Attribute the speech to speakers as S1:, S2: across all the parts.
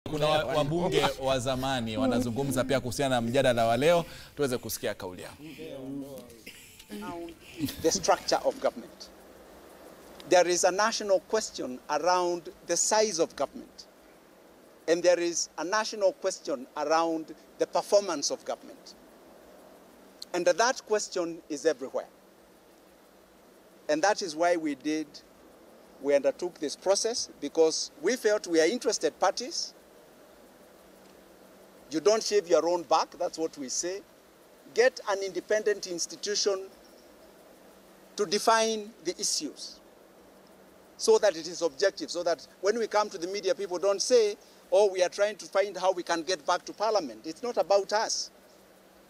S1: Kuna wabunge wa zamani wanazungumza pia kuhusiana na mjadala wa leo, tuweze kusikia kauli yao.
S2: The structure of government. There is a national question around the size of government. And there is a national question around the performance of government. And that question is everywhere. And that is why we undertook this process, because we felt we are interested parties. You don't shave your own back, that's what we say. Get an independent institution to define the issues so that it is objective, so that when we come to the media, people don't say, oh, we are trying to find how we can get back to Parliament. It's not about us.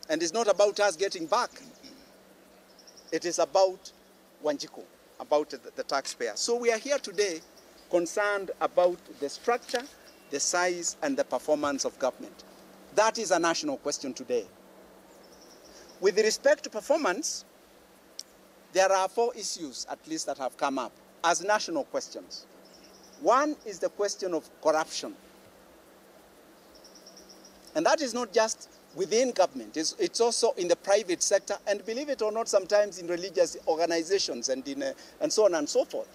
S2: And it's not about us getting back. It is about Wanjiku, about the taxpayer. So we are here today concerned about the structure, the size, and the performance of government. That is a national question today. With respect to performance, there are 4 issues at least that have come up as national questions. One is the question of corruption. And that is not just within government, it's also in the private sector, and believe it or not, sometimes in religious organizations and so on and so forth.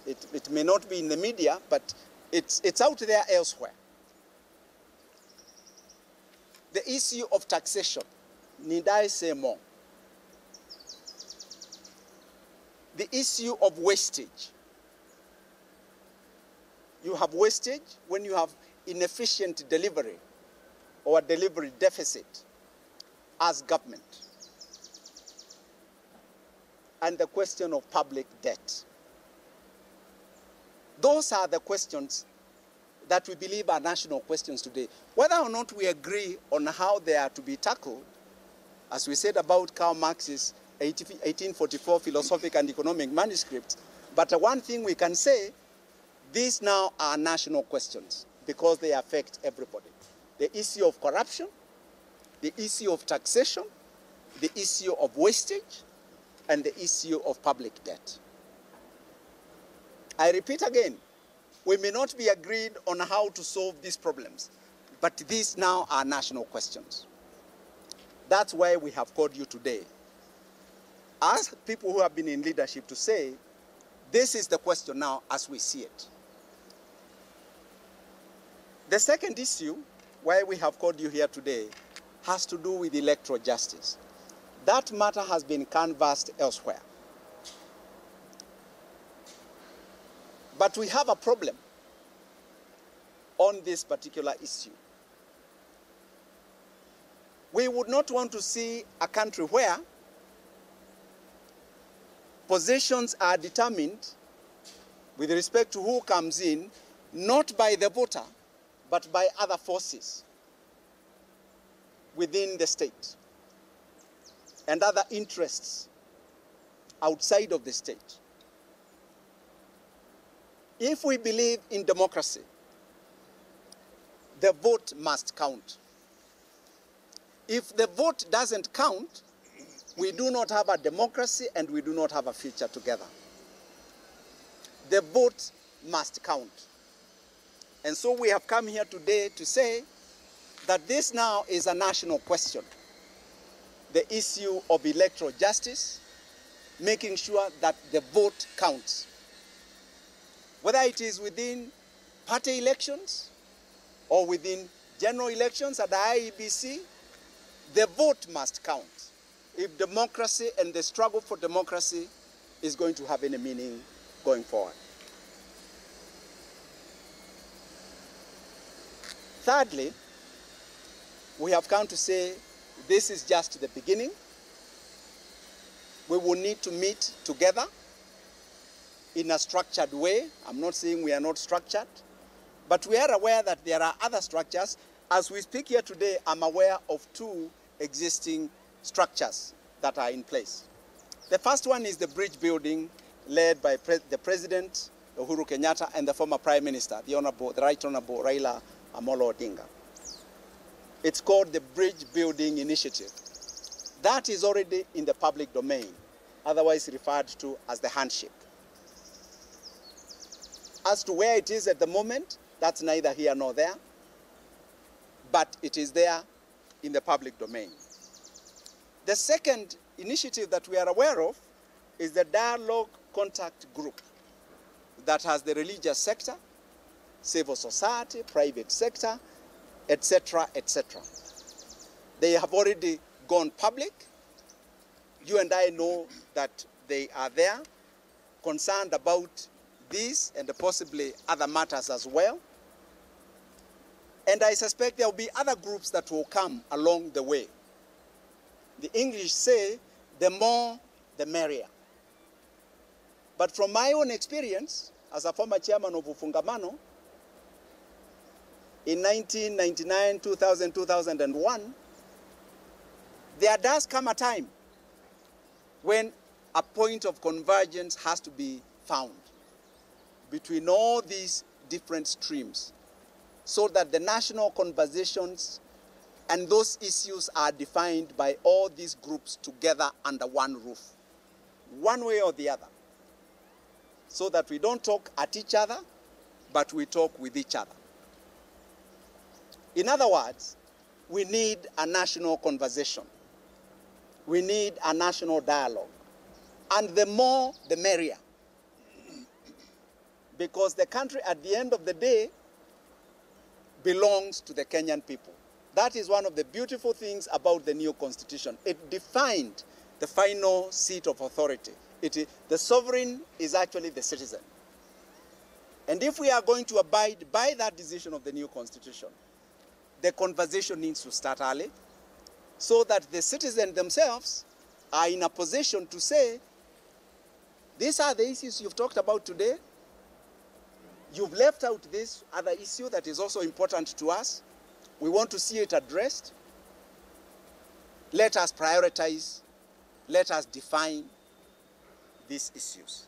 S2: It may not be in the media, but it's out there elsewhere. The issue of taxation, need I say more? The issue of wastage. You have wastage when you have inefficient delivery or a delivery deficit as government. And the question of public debt. Those are the questions that we believe are national questions today. Whether or not we agree on how they are to be tackled, as we said about Karl Marx's 1844 philosophical and economic manuscripts, but one thing we can say, these now are national questions because they affect everybody. The issue of corruption, the issue of taxation, the issue of wastage, and the issue of public debt. I repeat again, we may not be agreed on how to solve these problems, but these now are national questions. That's why we have called you today, as people who have been in leadership, to say, this is the question now as we see it. The second issue, why we have called you here today, has to do with electoral justice. That matter has been canvassed elsewhere. But we have a problem on this particular issue. We would not want to see a country where positions are determined with respect to who comes in, not by the voter, but by other forces within the state and other interests outside of the state. If we believe in democracy, the vote must count. If the vote doesn't count, we do not have a democracy and we do not have a future together. The vote must count. And so we have come here today to say that this now is a national question. The issue of electoral justice, making sure that the vote counts. Whether it is within party elections or within general elections at the IEBC, the vote must count if democracy and the struggle for democracy is going to have any meaning going forward. Thirdly, we have come to say this is just the beginning. We will need to meet together in a structured way. I'm not saying we are not structured, but we are aware that there are other structures. As we speak here today, I'm aware of 2 existing structures that are in place. The first one is the bridge building led by the President, Uhuru Kenyatta, and the former Prime Minister, the Right Honorable Raila Amolo Odinga. It's called the Bridge Building Initiative. That is already in the public domain, otherwise referred to as the handshake. As to where it is at the moment, that's neither here nor there. but it is there in the public domain. The second initiative that we are aware of is the dialogue contact group that has the religious sector, civil society, private sector, etc., etc. They have already gone public. You and I know that they are there, concerned about this and possibly other matters as well. And I suspect there will be other groups that will come along the way. The English say, the more, the merrier. But from my own experience, as a former chairman of Ufungamano, in 1999, 2000, 2001, there does come a time when a point of convergence has to be found between all these different streams so that the national conversations and those issues are defined by all these groups together under one roof, one way or the other, so that we don't talk at each other, but we talk with each other. In other words, we need a national conversation. We need a national dialogue. And the more, the merrier. Because the country, at the end of the day, belongs to the Kenyan people. That is one of the beautiful things about the new constitution. It defined the final seat of authority. The sovereign is actually the citizen. And if we are going to abide by that decision of the new constitution, the conversation needs to start early so that the citizens themselves are in a position to say, these are the issues you've talked about today. You've left out this other issue that is also important to us. We want to see it addressed. Let us prioritize. Let us define these issues.